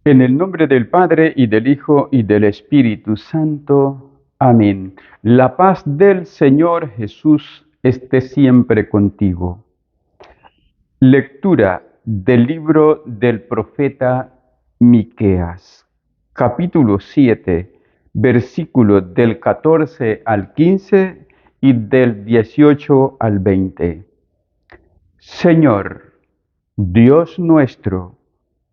En el nombre del Padre, y del Hijo, y del Espíritu Santo. Amén. La paz del Señor Jesús esté siempre contigo. Lectura del libro del profeta Miqueas, capítulo 7, versículos del 14 al 15 y del 18 al 20. Señor, Dios nuestro,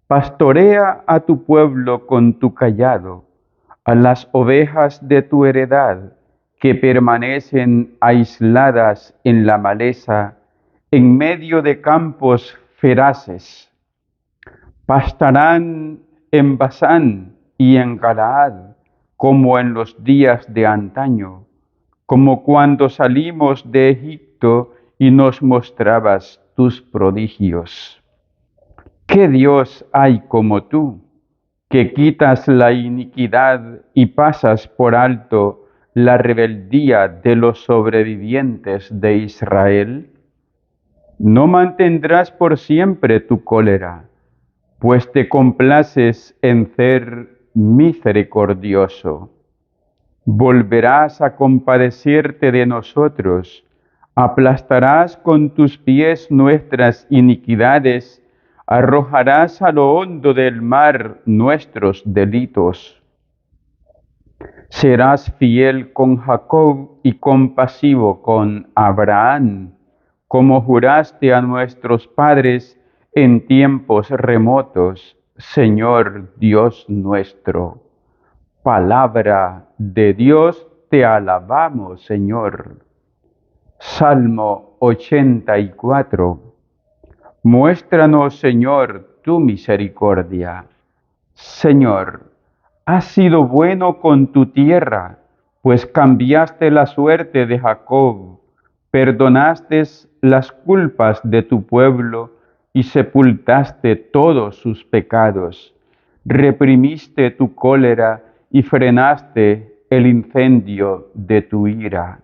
pastorea a tu pueblo con tu cayado, a las ovejas de tu heredad que permanecen aisladas en la maleza, en medio de campos feraces. Pastarán en Basán y en Galaad, como en los días de antaño, como cuando salimos de Egipto y nos mostrabas tus prodigios. ¿Qué Dios hay como tú, que quitas la iniquidad y pasas por alto la rebeldía de los sobrevivientes de Israel? No mantendrás por siempre tu cólera, pues te complaces en ser misericordioso. Volverás a compadecerte de nosotros, aplastarás con tus pies nuestras iniquidades, arrojarás a lo hondo del mar nuestros delitos. Serás fiel con Jacob y compasivo con Abraham, como juraste a nuestros padres en tiempos remotos, Señor Dios nuestro. Palabra de Dios, te alabamos, Señor. Salmo 84. Muéstranos, Señor, tu misericordia. Señor, has sido bueno con tu tierra, pues cambiaste la suerte de Jacob, perdonaste las culpas de tu pueblo y sepultaste todos sus pecados. Reprimiste tu cólera y frenaste el incendio de tu ira.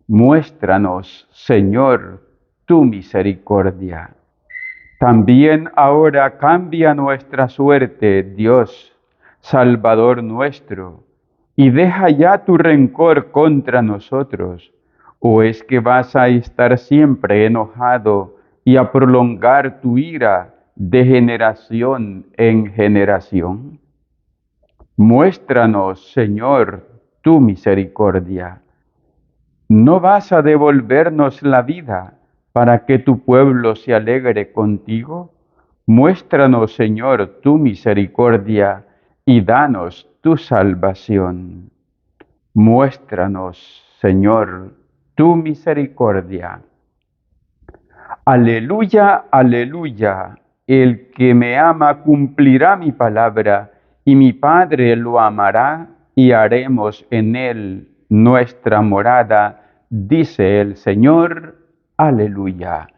Muéstranos, Señor, tu misericordia. También ahora cambia nuestra suerte, Dios, Salvador nuestro, y deja ya tu rencor contra nosotros. ¿O es que vas a estar siempre enojado y a prolongar tu ira de generación en generación? Muéstranos, Señor, tu misericordia. ¿No vas a devolvernos la vida para que tu pueblo se alegre contigo? Muéstranos, Señor, tu misericordia y danos tu salvación. Muéstranos, Señor, tu misericordia. Aleluya, aleluya. El que me ama cumplirá mi palabra, y mi Padre lo amará, y haremos en él nuestra morada, dice el Señor. Aleluya.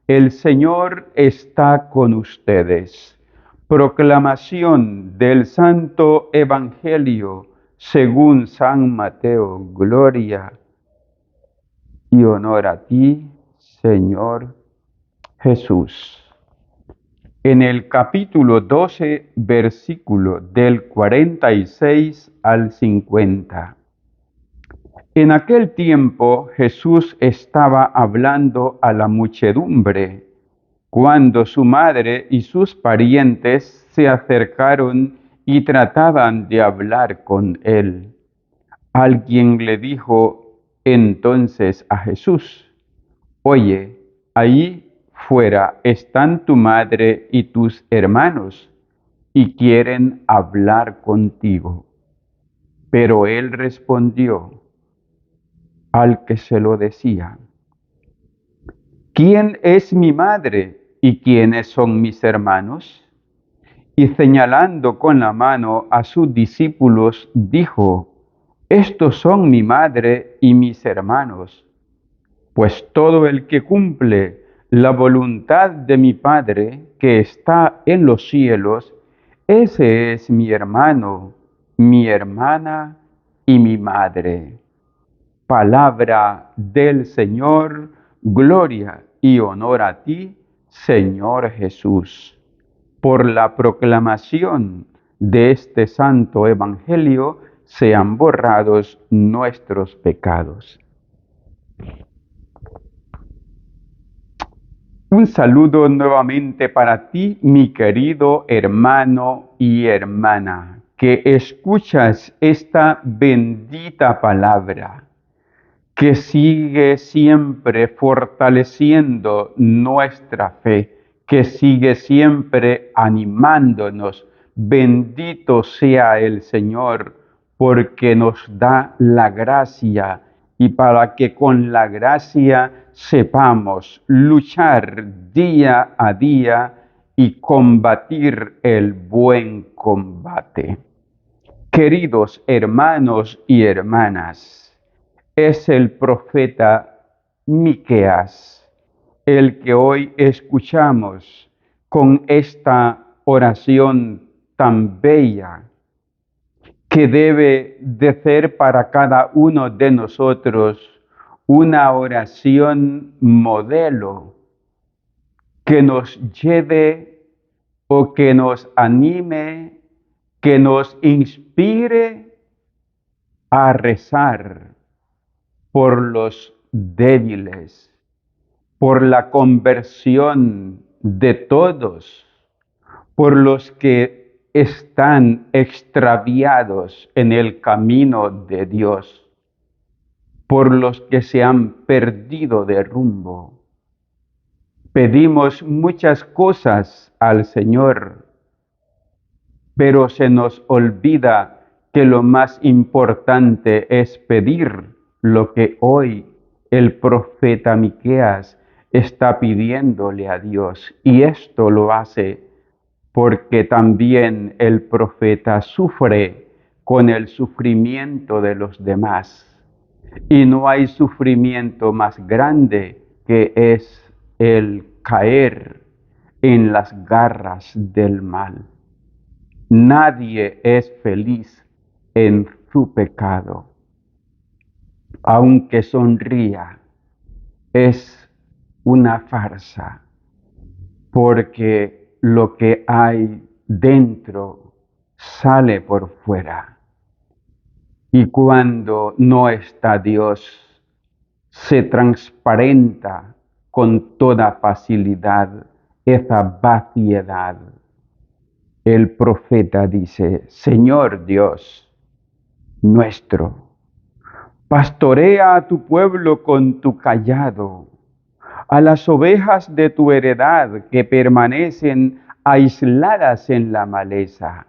El Señor está con ustedes. Proclamación del Santo Evangelio según San Mateo. Gloria y honor a ti, Señor Jesús. En el capítulo 12, versículo del 46 al 50. En aquel tiempo Jesús estaba hablando a la muchedumbre, cuando su madre y sus parientes se acercaron y trataban de hablar con él. Alguien le dijo entonces a Jesús: Oye, ahí fuera están tu madre y tus hermanos, y quieren hablar contigo. Pero él respondió al que se lo decía: ¿Quién es mi madre y quiénes son mis hermanos? Y señalando con la mano a sus discípulos, dijo: Estos son mi madre y mis hermanos. Pues todo el que cumple la voluntad de mi Padre que está en los cielos, ese es mi hermano, mi hermana y mi madre. Palabra del Señor, gloria y honor a ti, Señor Jesús. Por la proclamación de este santo evangelio sean borrados nuestros pecados. Un saludo nuevamente para ti, mi querido hermano y hermana, que escuchas esta bendita palabra, que sigue siempre fortaleciendo nuestra fe, que sigue siempre animándonos. Bendito sea el Señor, porque nos da la gracia y para que con la gracia sepamos luchar día a día y combatir el buen combate. Queridos hermanos y hermanas, es el profeta Miqueas el que hoy escuchamos con esta oración tan bella que debe de ser para cada uno de nosotros una oración modelo que nos lleve o que nos anime, que nos inspire a rezar por los débiles, por la conversión de todos, por los que están extraviados en el camino de Dios, por los que se han perdido de rumbo. Pedimos muchas cosas al Señor, pero se nos olvida que lo más importante es pedir lo que hoy el profeta Miqueas está pidiéndole a Dios. Y esto lo hace porque también el profeta sufre con el sufrimiento de los demás. Y no hay sufrimiento más grande que es el caer en las garras del mal. Nadie es feliz en su pecado. Aunque sonría, es una farsa, porque lo que hay dentro sale por fuera. Y cuando no está Dios, se transparenta con toda facilidad esa vaciedad. El profeta dice: Señor Dios nuestro, pastorea a tu pueblo con tu cayado, a las ovejas de tu heredad que permanecen aisladas en la maleza.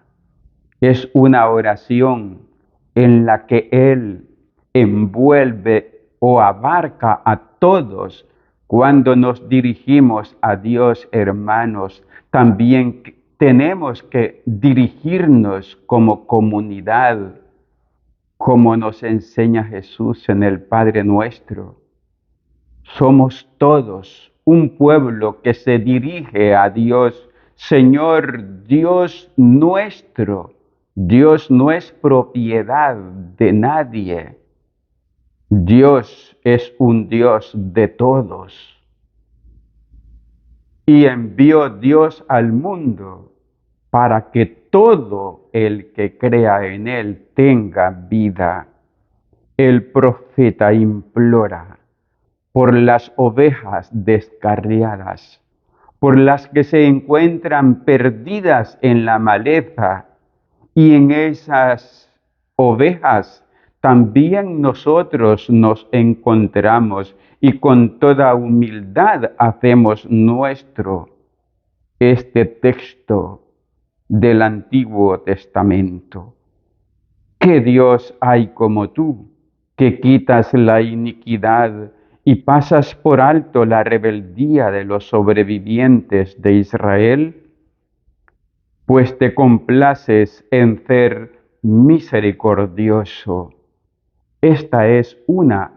Es una oración en la que Él envuelve o abarca a todos. Cuando nos dirigimos a Dios, hermanos, también tenemos que dirigirnos como comunidad, como nos enseña Jesús en el Padre Nuestro. Somos todos un pueblo que se dirige a Dios. Señor Dios nuestro. Dios no es propiedad de nadie. Dios es un Dios de todos. Y envió Dios al mundo para que todo el que crea en Él tenga vida. El profeta implora por las ovejas descarriadas, por las que se encuentran perdidas en la maleza, y en esas ovejas también nosotros nos encontramos y con toda humildad hacemos nuestro este texto del Antiguo Testamento. ¿Qué Dios hay como tú, que quitas la iniquidad y pasas por alto la rebeldía de los sobrevivientes de Israel? Pues te complaces en ser misericordioso. Esta es una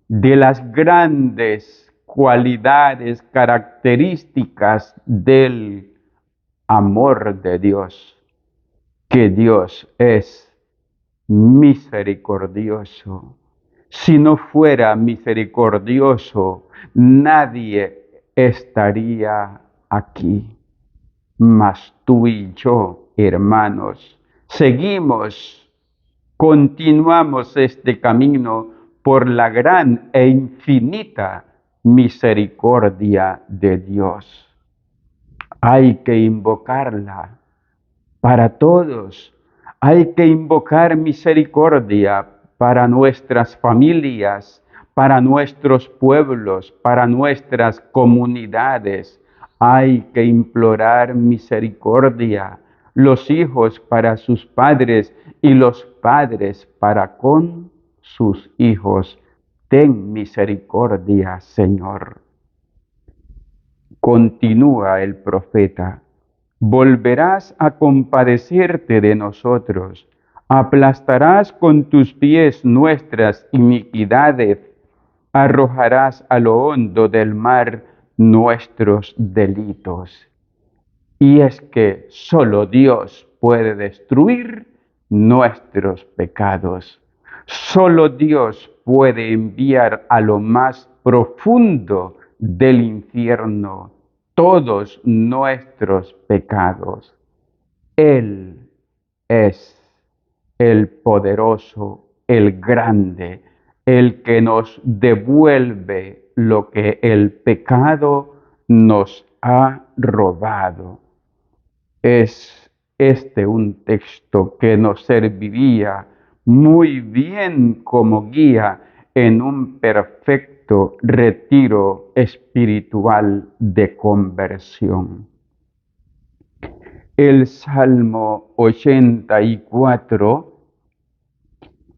de las grandes cualidades características del amor de Dios, que Dios es misericordioso. Si no fuera misericordioso, nadie estaría aquí. Mas tú y yo, hermanos, Seguimos, continuamos este camino por la gran e infinita misericordia de Dios. Hay que invocarla para todos. Hay que invocar misericordia para nuestras familias, para nuestros pueblos, para nuestras comunidades. Hay que implorar misericordia, los hijos para sus padres y los padres para con sus hijos. Ten misericordia, Señor. Continúa el profeta. Volverás a compadecerte de nosotros, aplastarás con tus pies nuestras iniquidades, arrojarás a lo hondo del mar nuestros delitos. Y es que solo Dios puede destruir nuestros pecados. Solo Dios puede enviar a lo más profundo del infierno todos nuestros pecados. Él es el poderoso, el grande, el que nos devuelve lo que el pecado nos ha robado. Es este un texto que nos serviría muy bien como guía en un perfecto retiro espiritual de conversión. El Salmo 84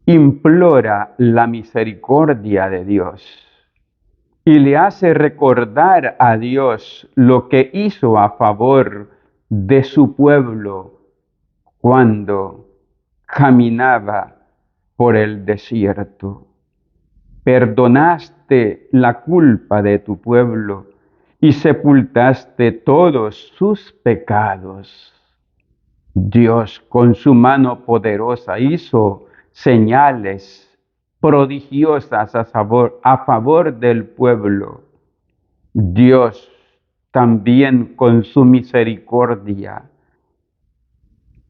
implora la misericordia de Dios y le hace recordar a Dios lo que hizo a favor de su pueblo cuando caminaba por el desierto. Perdonaste la culpa de tu pueblo y sepultaste todos sus pecados. Dios con su mano poderosa hizo señales prodigiosas a favor del pueblo. Dios también con su misericordia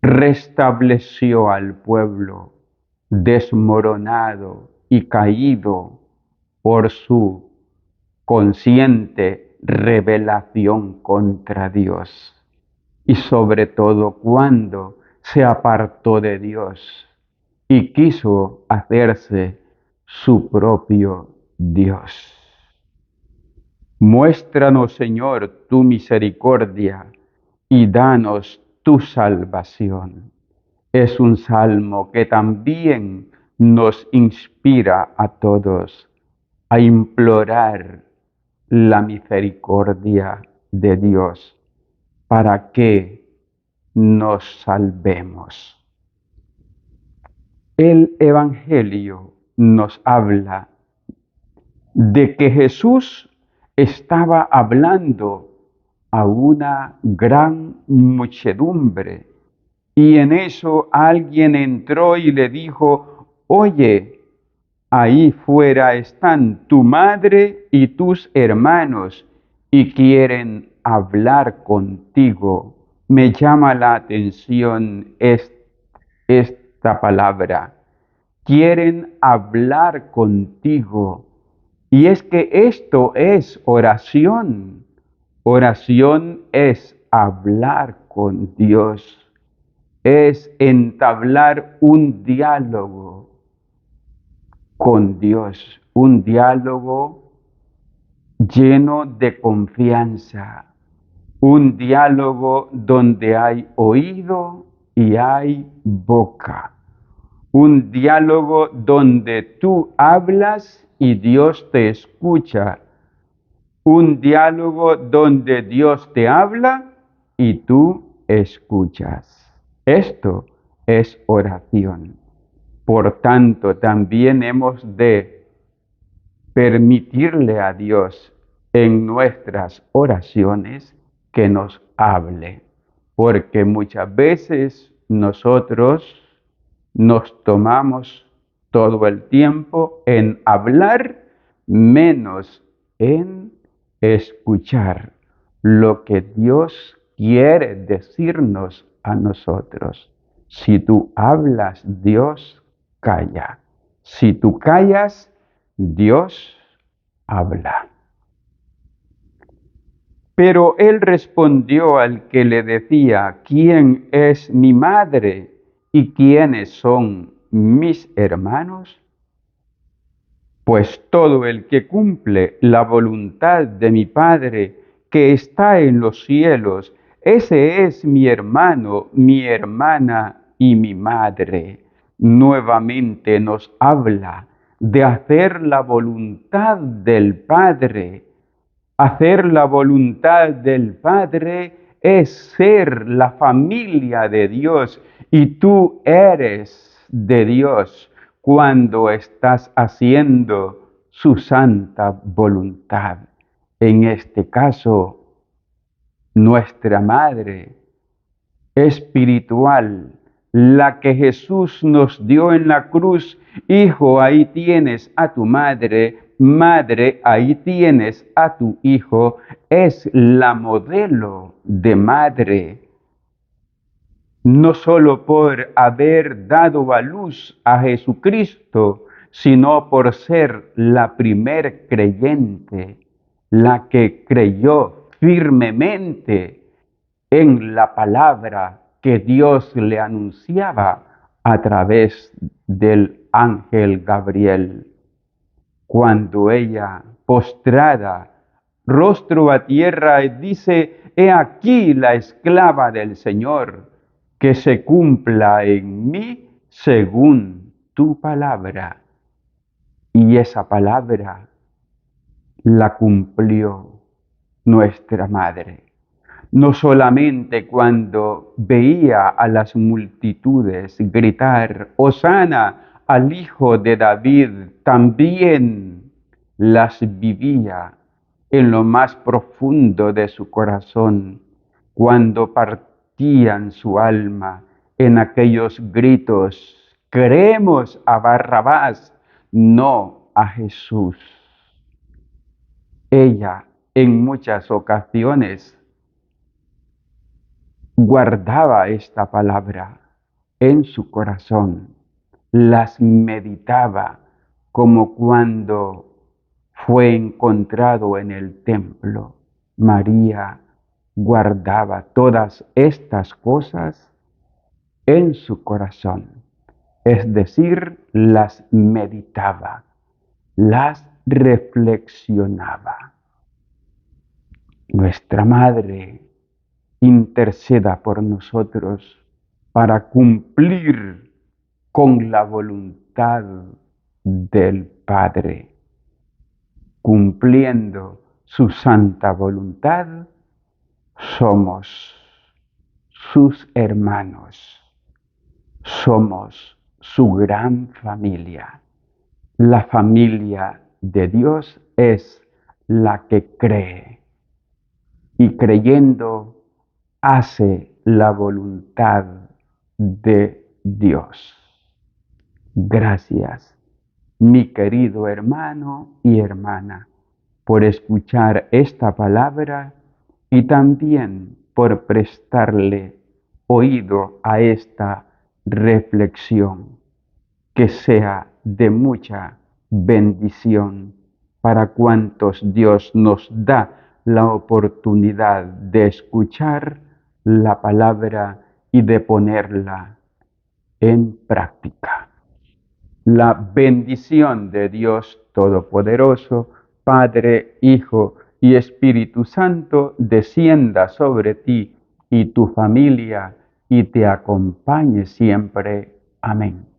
restableció al pueblo desmoronado y caído por su consciente rebelación contra Dios. Y sobre todo cuando se apartó de Dios y quiso hacerse su propio Dios. Muéstranos, Señor, tu misericordia y danos tu salvación. Es un salmo que también nos inspira a todos a implorar la misericordia de Dios para que nos salvemos. El Evangelio nos habla de que Jesús estaba hablando a una gran muchedumbre y en eso alguien entró y le dijo: oye, ahí fuera están tu madre y tus hermanos y quieren hablar contigo. Me llama la atención esta palabra. Quieren hablar contigo. Y es que esto es oración. Oración es hablar con Dios. Es entablar un diálogo con Dios, un diálogo lleno de confianza, un diálogo donde hay oído y hay boca, un diálogo donde tú hablas y Dios te escucha, un diálogo donde Dios te habla y tú escuchas. Esto es oración. Por tanto, también hemos de permitirle a Dios en nuestras oraciones que nos hable, porque muchas veces nosotros nos tomamos todo el tiempo en hablar, menos en escuchar lo que Dios quiere decirnos a nosotros. Si tú hablas, Dios calla. Si tú callas, Dios habla. Pero él respondió al que le decía, ¿quién es mi madre y quiénes son mis hermanos? Pues todo el que cumple la voluntad de mi Padre que está en los cielos, ese es mi hermano, mi hermana y mi madre. Nuevamente nos habla de hacer la voluntad del Padre. Hacer la voluntad del Padre es ser la familia de Dios y tú eres de Dios cuando estás haciendo su santa voluntad. En este caso, nuestra Madre espiritual, la que Jesús nos dio en la cruz. Hijo, ahí tienes a tu madre. Madre, ahí tienes a tu hijo. Es la modelo de madre. No solo por haber dado a luz a Jesucristo, sino por ser la primer creyente, la que creyó firmemente en la palabra que Dios le anunciaba a través del ángel Gabriel. Cuando ella, postrada, rostro a tierra, dice, he aquí la esclava del Señor, que se cumpla en mí según tu palabra. Y esa palabra la cumplió nuestra Madre. No solamente cuando veía a las multitudes gritar, Hosana al Hijo de David, también las vivía en lo más profundo de su corazón, cuando partían su alma en aquellos gritos, queremos a Barrabás, no a Jesús. Ella en muchas ocasiones guardaba esta palabra en su corazón, las meditaba como cuando fue encontrado en el templo. María guardaba todas estas cosas en su corazón, es decir, las meditaba, las reflexionaba. Nuestra Madre interceda por nosotros para cumplir con la voluntad del Padre. Cumpliendo su santa voluntad, somos sus hermanos, somos su gran familia. La familia de Dios es la que cree y creyendo hace la voluntad de Dios. Gracias, mi querido hermano y hermana, por escuchar esta palabra y también por prestarle oído a esta reflexión. Que sea de mucha bendición para cuantos Dios nos da la oportunidad de escuchar la palabra y de ponerla en práctica. La bendición de Dios Todopoderoso, Padre, Hijo y Espíritu Santo, descienda sobre ti y tu familia y te acompañe siempre. Amén.